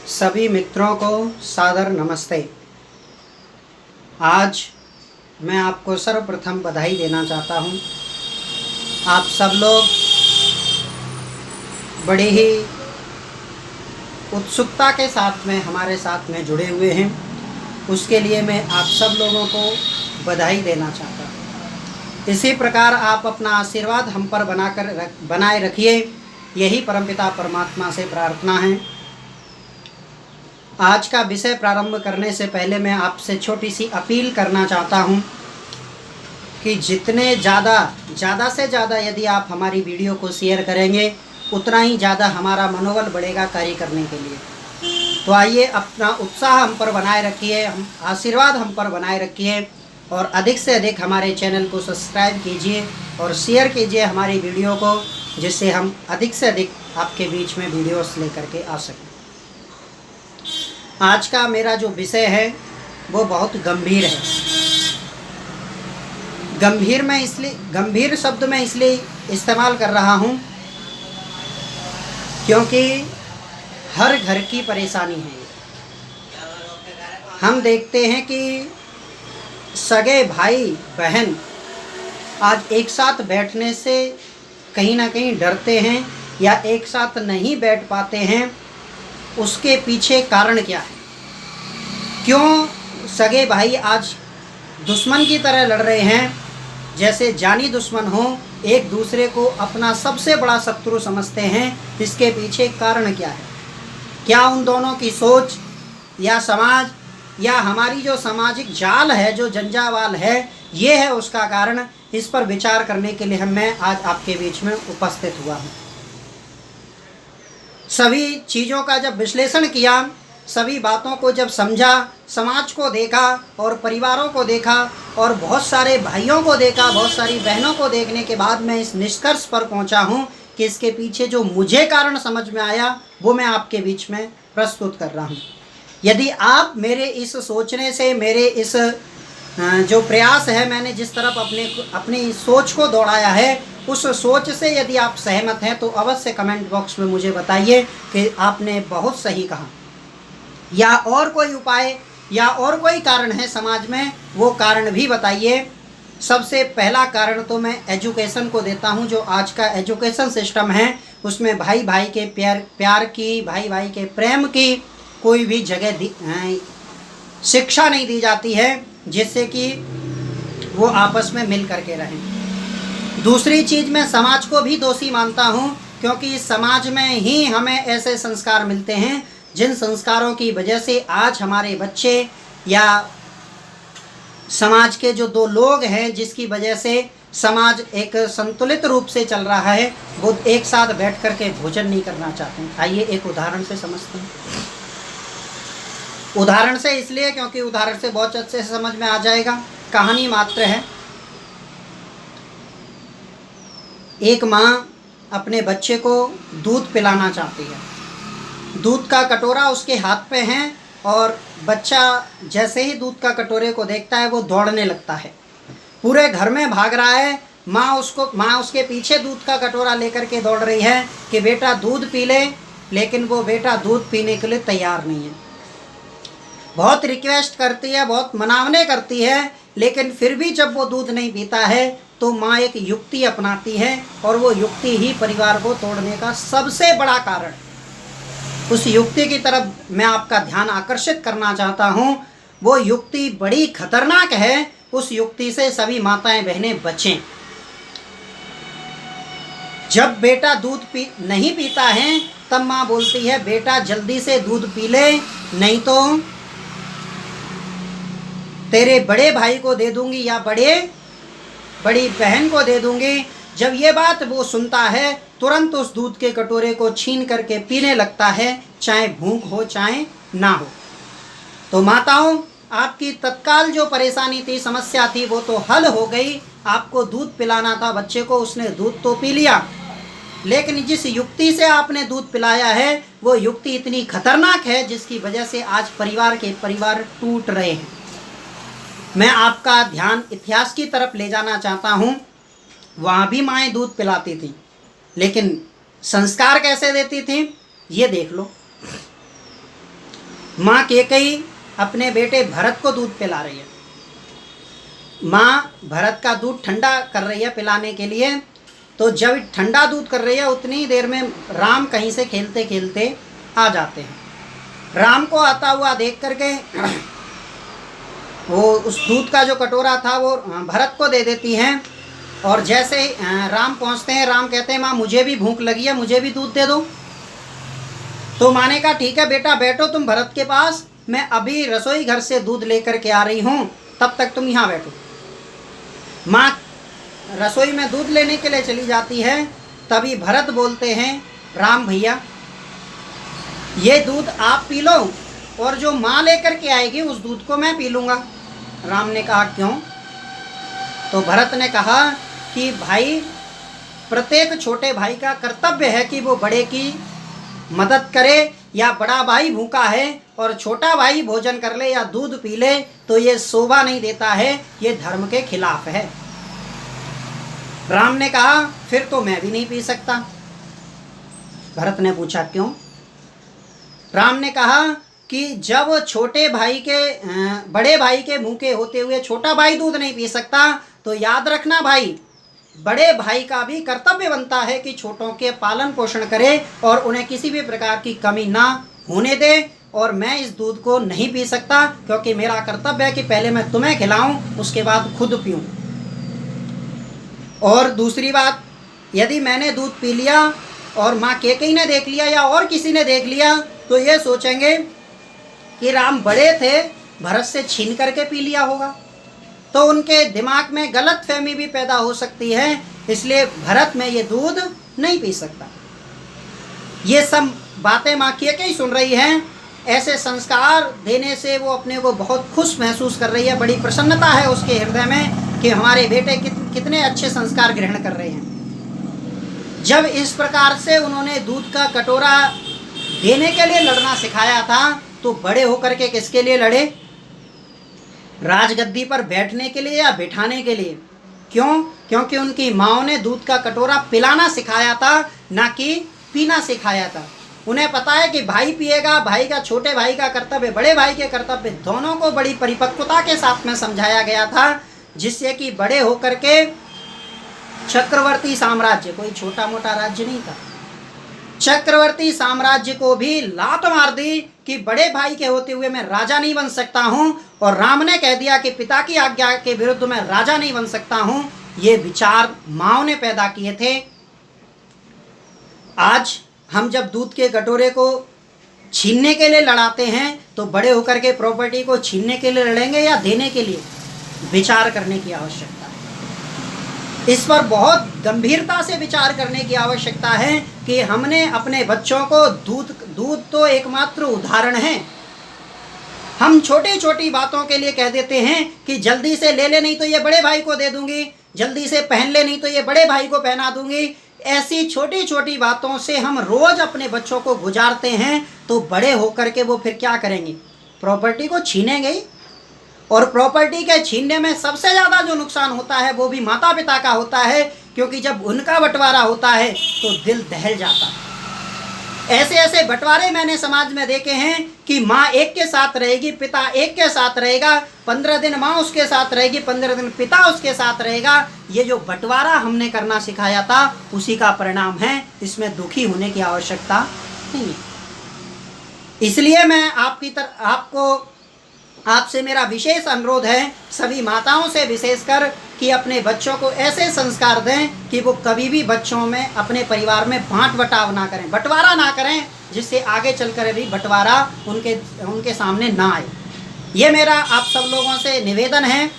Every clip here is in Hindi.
सभी मित्रों को सादर नमस्ते। आज मैं आपको सर्वप्रथम बधाई देना चाहता हूँ। आप सब लोग बड़ी ही उत्सुकता के साथ में हमारे साथ में जुड़े हुए हैं, उसके लिए मैं आप सब लोगों को बधाई देना चाहता हूँ। इसी प्रकार आप अपना आशीर्वाद हम पर बनाए रखिए, यही परमपिता परमात्मा से प्रार्थना है। आज का विषय प्रारंभ करने से पहले मैं आपसे छोटी सी अपील करना चाहता हूं कि जितने ज़्यादा से ज़्यादा यदि आप हमारी वीडियो को शेयर करेंगे उतना ही ज़्यादा हमारा मनोबल बढ़ेगा कार्य करने के लिए। तो आइए अपना उत्साह हम पर बनाए रखिए, हम आशीर्वाद हम पर बनाए रखिए और अधिक से अधिक हमारे चैनल को सब्सक्राइब कीजिए और शेयर कीजिए हमारी वीडियो को, जिससे हम अधिक से अधिक आपके बीच में वीडियोस लेकर के आ सकें। आज का मेरा जो विषय है वो बहुत गंभीर है। गंभीर शब्द मैं इसलिए इस्तेमाल कर रहा हूँ क्योंकि हर घर की परेशानी है। हम देखते हैं कि सगे भाई बहन आज एक साथ बैठने से कहीं ना कहीं डरते हैं या एक साथ नहीं बैठ पाते हैं। उसके पीछे कारण क्या है? क्यों सगे भाई आज दुश्मन की तरह लड़ रहे हैं, जैसे जानी दुश्मन हो, एक दूसरे को अपना सबसे बड़ा शत्रु समझते हैं? इसके पीछे कारण क्या है? क्या उन दोनों की सोच या समाज या हमारी जो सामाजिक जाल है, जो जंजावाल है, ये है उसका कारण? इस पर विचार करने के लिए मैं आज आपके बीच में उपस्थित हुआ हूँ। सभी चीज़ों का जब विश्लेषण किया, सभी बातों को जब समझा, समाज को देखा और परिवारों को देखा और बहुत सारे भाइयों को देखा, बहुत सारी बहनों को देखने के बाद मैं इस निष्कर्ष पर पहुंचा हूं कि इसके पीछे जो मुझे कारण समझ में आया वो मैं आपके बीच में प्रस्तुत कर रहा हूं। यदि आप मेरे इस सोचने से, मेरे इस जो प्रयास है, मैंने जिस तरफ अपनी सोच को दौड़ाया है, उस सोच से यदि आप सहमत हैं तो अवश्य कमेंट बॉक्स में मुझे बताइए कि आपने बहुत सही कहा, या और कोई उपाय या और कोई कारण है समाज में, वो कारण भी बताइए। सबसे पहला कारण तो मैं एजुकेशन को देता हूं। जो आज का एजुकेशन सिस्टम है उसमें भाई भाई के प्यार की, भाई भाई के प्रेम की कोई भी जगह शिक्षा नहीं दी जाती है जिससे कि वो आपस में मिल करके रहें। दूसरी चीज़, मैं समाज को भी दोषी मानता हूं क्योंकि इस समाज में ही हमें ऐसे संस्कार मिलते हैं जिन संस्कारों की वजह से आज हमारे बच्चे या समाज के जो दो लोग हैं, जिसकी वजह से समाज एक संतुलित रूप से चल रहा है, वो एक साथ बैठ कर के भोजन नहीं करना चाहते हैं। आइए एक उदाहरण से समझते हैं। उदाहरण से इसलिए क्योंकि उदाहरण से बहुत अच्छे से समझ में आ जाएगा। कहानी मात्र है। एक माँ अपने बच्चे को दूध पिलाना चाहती है। दूध का कटोरा उसके हाथ पे है और बच्चा जैसे ही दूध का कटोरे को देखता है वो दौड़ने लगता है, पूरे घर में भाग रहा है। माँ उसके पीछे दूध का कटोरा लेकर के दौड़ रही है कि बेटा दूध पी ले, लेकिन वो बेटा दूध पीने के लिए तैयार नहीं है। बहुत रिक्वेस्ट करती है, बहुत मनावने करती है, लेकिन फिर भी जब वो दूध नहीं पीता है तो माँ एक युक्ति अपनाती है और वो युक्ति ही परिवार को तोड़ने का सबसे बड़ा कारण। उस युक्ति की तरफ मैं आपका ध्यान आकर्षित करना चाहता हूँ। वो युक्ति बड़ी खतरनाक है। उस युक्ति से सभी माताएं बहनें बचें। जब बेटा दूध नहीं पीता है तब माँ बोलती है बेटा जल्दी से दूध पी ले, नहीं तो तेरे बड़े भाई को दे दूंगी या बड़ी बहन को दे दूंगी। जब ये बात वो सुनता है तुरंत उस दूध के कटोरे को छीन करके पीने लगता है, चाहे भूख हो चाहे ना हो। तो माताओं, आपकी तत्काल जो परेशानी थी, समस्या थी, वो तो हल हो गई। आपको दूध पिलाना था बच्चे को, उसने दूध तो पी लिया, लेकिन जिस युक्ति से आपने दूध पिलाया है वो युक्ति इतनी खतरनाक है जिसकी वजह से आज परिवार टूट रहे हैं। मैं आपका ध्यान इतिहास की तरफ ले जाना चाहता हूँ। वहाँ भी माएँ दूध पिलाती थी, लेकिन संस्कार कैसे देती थी ये देख लो। माँ कैकेयी अपने बेटे भरत को दूध पिला रही है। माँ भरत का दूध ठंडा कर रही है पिलाने के लिए। तो जब ठंडा दूध कर रही है उतनी देर में राम कहीं से खेलते खेलते आ जाते हैं। राम को आता हुआ देख करके वो उस दूध का जो कटोरा था वो भरत को दे देती हैं। और जैसे ही राम पहुंचते हैं, राम कहते हैं माँ मुझे भी भूख लगी है, मुझे भी दूध दे दो। तो माँ ने कहा ठीक है बेटा बैठो तुम भरत के पास, मैं अभी रसोई घर से दूध लेकर के आ रही हूँ, तब तक तुम यहाँ बैठो। माँ रसोई में दूध लेने के लिए चली जाती है। तभी भरत बोलते हैं राम भैया ये दूध आप पी लो और जो माँ लेकर के आएगी उस दूध को मैं पी लूँगा। राम ने कहा क्यों? तो भरत ने कहा कि भाई प्रत्येक छोटे भाई का कर्तव्य है कि वो बड़े की मदद करे, या बड़ा भाई भूखा है और छोटा भाई भोजन कर ले या दूध पी ले तो ये शोभा नहीं देता है, ये धर्म के खिलाफ है। राम ने कहा फिर तो मैं भी नहीं पी सकता। भरत ने पूछा क्यों? राम ने कहा कि जब छोटे भाई के बड़े भाई के भूखे होते हुए छोटा भाई दूध नहीं पी सकता तो याद रखना भाई बड़े भाई का भी कर्तव्य बनता है कि छोटों के पालन पोषण करे और उन्हें किसी भी प्रकार की कमी ना होने दे। और मैं इस दूध को नहीं पी सकता क्योंकि मेरा कर्तव्य है कि पहले मैं तुम्हें खिलाऊं उसके बाद खुद पीऊं। और दूसरी बात, यदि मैंने दूध पी लिया और माँ कैकेयी ने देख लिया या और किसी ने देख लिया तो ये सोचेंगे कि राम बड़े थे, भरत से छीन करके पी लिया होगा, तो उनके दिमाग में गलत फहमी भी पैदा हो सकती है। इसलिए भरत में ये दूध नहीं पी सकता। ये सब बातें माँ कैकेयी सुन रही हैं। ऐसे संस्कार देने से वो अपने को बहुत खुश महसूस कर रही है, बड़ी प्रसन्नता है उसके हृदय में कि हमारे बेटे कितने अच्छे संस्कार ग्रहण कर रहे हैं। जब इस प्रकार से उन्होंने दूध का कटोरा देने के लिए लड़ना सिखाया था तो बड़े होकर के किसके लिए लड़े? राजगद्दी पर बैठने के लिए या बिठाने के लिए? क्यों? क्योंकि उनकी माँओं ने दूध का कटोरा पिलाना सिखाया था, ना कि पीना सिखाया था। उन्हें पता है कि भाई पिएगा, भाई का छोटे भाई का कर्तव्य, बड़े भाई के कर्तव्य, दोनों को बड़ी परिपक्वता के साथ में समझाया गया था, जिससे कि बड़े होकर के चक्रवर्ती साम्राज्य, कोई छोटा मोटा राज्य नहीं था, चक्रवर्ती साम्राज्य को भी लात मार दी कि बड़े भाई के होते हुए मैं राजा नहीं बन सकता हूं। और राम ने कह दिया कि पिता की आज्ञा के विरुद्ध मैं राजा नहीं बन सकता हूं। ये विचार माँओं ने पैदा किए थे। आज हम जब दूध के कटोरे को छीनने के लिए लड़ाते हैं तो बड़े होकर के प्रॉपर्टी को छीनने के लिए लड़ेंगे या देने के लिए? विचार करने की आवश्यकता है। इस पर बहुत गंभीरता से विचार करने की आवश्यकता है कि हमने अपने बच्चों को दूध तो एकमात्र उदाहरण है। हम छोटी छोटी बातों के लिए कह देते हैं कि जल्दी से ले ले नहीं तो ये बड़े भाई को दे दूंगी, जल्दी से पहन ले नहीं तो ये बड़े भाई को पहना दूंगी। ऐसी छोटी छोटी बातों से हम रोज अपने बच्चों को गुजारते हैं तो बड़े होकर के वो फिर क्या करेंगे? प्रॉपर्टी को छीनेंगे ही। और प्रॉपर्टी के छीनने में सबसे ज़्यादा जो नुकसान होता है वो भी माता पिता का होता है, क्योंकि जब उनका बंटवारा होता है तो दिल दहल जाता है। ऐसे ऐसे बंटवारे मैंने समाज में देखे हैं कि माँ एक के साथ रहेगी, पिता एक के साथ रहेगा, 15 दिन माँ उसके साथ रहेगी, 15 दिन पिता उसके साथ रहेगा। ये जो बंटवारा हमने करना सिखाया था उसी का परिणाम है। इसमें दुखी होने की आवश्यकता नहीं है। इसलिए मैं आपसे मेरा विशेष अनुरोध है, सभी माताओं से विशेषकर, कि अपने बच्चों को ऐसे संस्कार दें कि वो कभी भी बच्चों में, अपने परिवार में बांट बटाव ना करें, बंटवारा ना करें, जिससे आगे चलकर भी बंटवारा उनके सामने ना आए। ये मेरा आप सब लोगों से निवेदन है।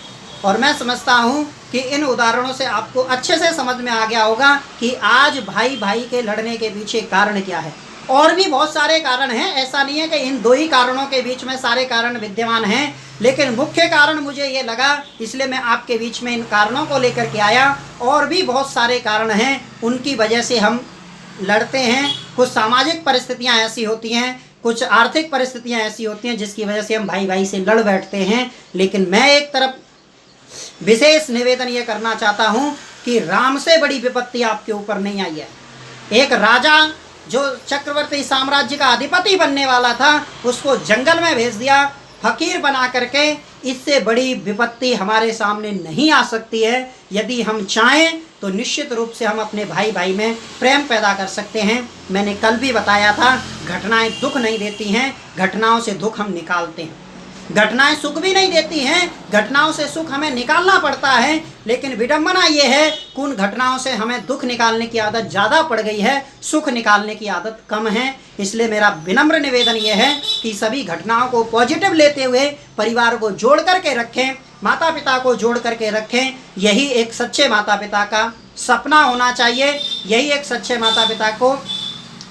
और मैं समझता हूँ कि इन उदाहरणों से आपको अच्छे से समझ में आ गया होगा कि आज भाई भाई के लड़ने के पीछे कारण क्या है। और भी बहुत सारे कारण हैं, ऐसा नहीं है कि इन दो ही कारणों के बीच में सारे कारण विद्यमान हैं, लेकिन मुख्य कारण मुझे ये लगा, इसलिए मैं आपके बीच में इन कारणों को लेकर के आया। और भी बहुत सारे कारण हैं, उनकी वजह से हम लड़ते हैं। कुछ सामाजिक परिस्थितियां ऐसी होती हैं, कुछ आर्थिक परिस्थितियां ऐसी होती हैं जिसकी वजह से हम भाई भाई से लड़ बैठते हैं। लेकिन मैं एक तरफ विशेष निवेदन ये करना चाहता हूँ कि राम से बड़ी विपत्ति आपके ऊपर नहीं आई है। एक राजा जो चक्रवर्ती साम्राज्य का अधिपति बनने वाला था उसको जंगल में भेज दिया फकीर बना करके। इससे बड़ी विपत्ति हमारे सामने नहीं आ सकती है। यदि हम चाहें तो निश्चित रूप से हम अपने भाई भाई में प्रेम पैदा कर सकते हैं। मैंने कल भी बताया था, घटनाएं दुख नहीं देती हैं, घटनाओं से दुख हम निकालते हैं। घटनाएं सुख भी नहीं देती हैं, घटनाओं से सुख हमें निकालना पड़ता है। लेकिन विडंबना ये है कि उन घटनाओं से हमें दुख निकालने की आदत ज़्यादा पड़ गई है, सुख निकालने की आदत कम है। इसलिए मेरा विनम्र निवेदन ये है कि सभी घटनाओं को पॉजिटिव लेते हुए परिवार को जोड़ करके रखें, माता पिता को जोड़ करके रखें। यही एक सच्चे माता पिता का सपना होना चाहिए। यही एक सच्चे माता पिता को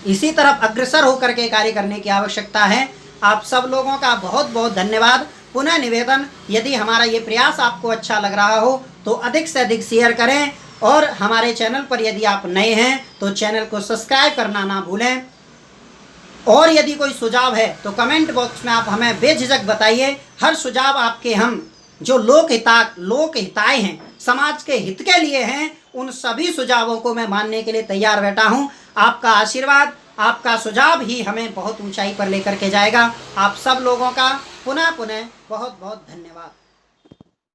इसी तरफ अग्रसर होकर के कार्य करने की आवश्यकता है। आप सब लोगों का बहुत बहुत धन्यवाद। पुनः निवेदन, यदि हमारा ये प्रयास आपको अच्छा लग रहा हो तो अधिक से अधिक शेयर करें, और हमारे चैनल पर यदि आप नए हैं तो चैनल को सब्सक्राइब करना ना भूलें। और यदि कोई सुझाव है तो कमेंट बॉक्स में आप हमें बेझिझक बताइए। हर सुझाव आपके हम जो लोकहिताय हैं, समाज के हित के लिए हैं, उन सभी सुझावों को मैं मानने के लिए तैयार बैठा हूं। आपका आशीर्वाद, आपका सुझाव ही हमें बहुत ऊंचाई पर लेकर के जाएगा। आप सब लोगों का पुनः बहुत बहुत धन्यवाद।